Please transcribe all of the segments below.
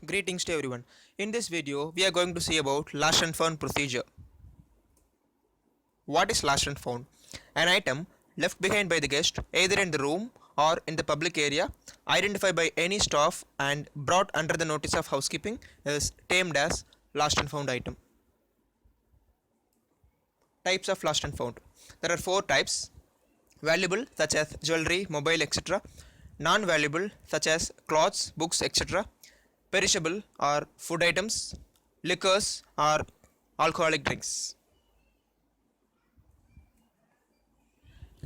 Greetings to everyone. In this video, we are going to see about lost and found procedure. What is lost and found? An item left behind by the guest, either in the room or in the public area, identified by any staff and brought under the notice of housekeeping, is termed as lost and found item. Types of lost and found. There are 4 types: valuable, such as jewelry, mobile, etc. Non-valuable, such as clothes, books, etc. Perishable or food items, liquors or alcoholic drinks.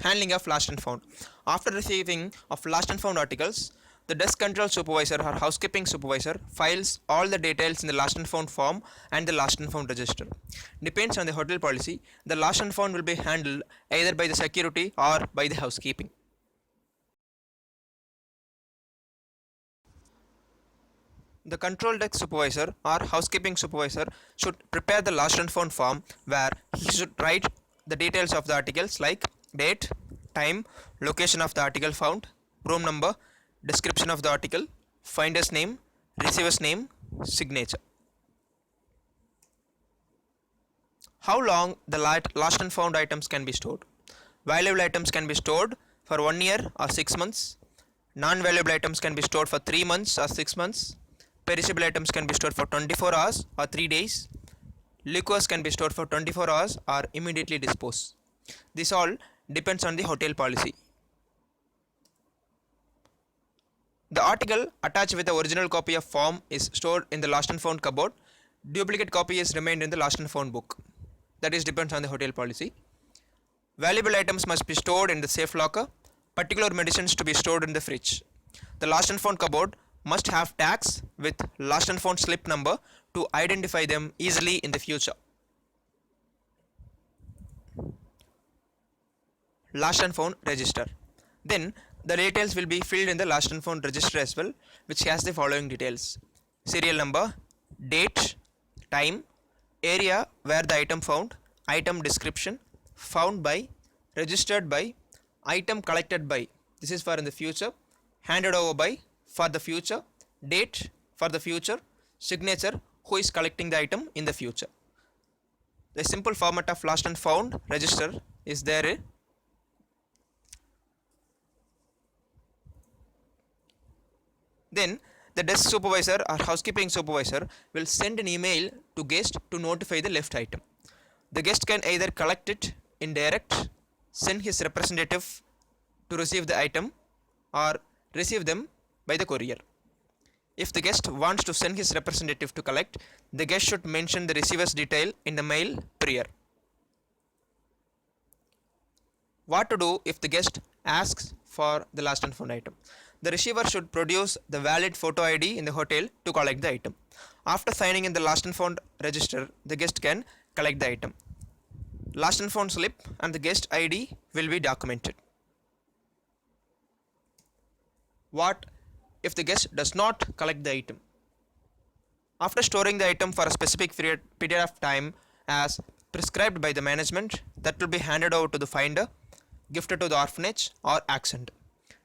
Handling of lost and found. After receiving of lost and found articles, the desk control supervisor or housekeeping supervisor files all the details in the lost and found form and the lost and found register. Depends on the hotel policy, the lost and found will be handled either by the security or by the housekeeping. The control desk supervisor or housekeeping supervisor should prepare the lost and found form where he should write the details of the articles like date, time, location of the article found, room number, description of the article, finder's name, receiver's name, signature. How long the lost and found items can be stored? Valuable items can be stored for 1 year or 6 months. Non-valuable items can be stored for 3 months or 6 months. Perishable items can be stored for 24 hours or 3 days. Liquors can be stored for 24 hours or immediately disposed. This all depends on the hotel policy. The article attached with the original copy of form is stored in the lost and found cupboard. Duplicate copy is remained in the lost and found book. That is depends on the hotel policy. Valuable items must be stored in the safe locker. Particular medicines to be stored in the fridge. The lost and found cupboard must have tags with lost and found slip number to identify them easily in the future. Lost and found register. Then the details will be filled in the lost and found register as well, which has the following details: serial number, date, time, area where the item found, item description, found by, registered by, item collected by, this is for in the future, handed over by for the future, date for the future, signature who is collecting the item in the future. The simple format of lost and found register is there. Then the desk supervisor or housekeeping supervisor will send an email to guest to notify the left item. The guest can either collect it in direct, send his representative to receive the item, or receive them by the courier. If the guest wants to send his representative to collect, the guest should mention the receiver's detail in the mail prior. What to do if the guest asks for the lost and found item? The receiver should produce the valid photo ID in the hotel to collect the item. After signing in the lost and found register, the guest can collect the item. Lost and found slip and the guest ID will be documented. What if the guest does not collect the item? After storing the item for a specific period of time as prescribed by the management, that will be handed over to the finder, gifted to the orphanage or accent.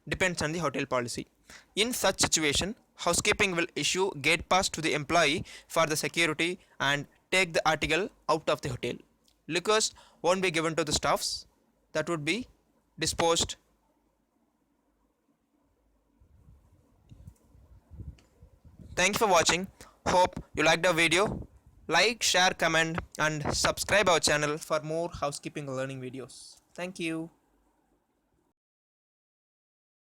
Depends on the hotel policy. In such situation, housekeeping will issue gate pass to the employee for the security and take the article out of the hotel. Liquors won't be given to the staffs, that would be disposed. Thanks for watching. Hope you liked our video. Like, share, comment and subscribe our channel for more housekeeping learning videos. Thank you.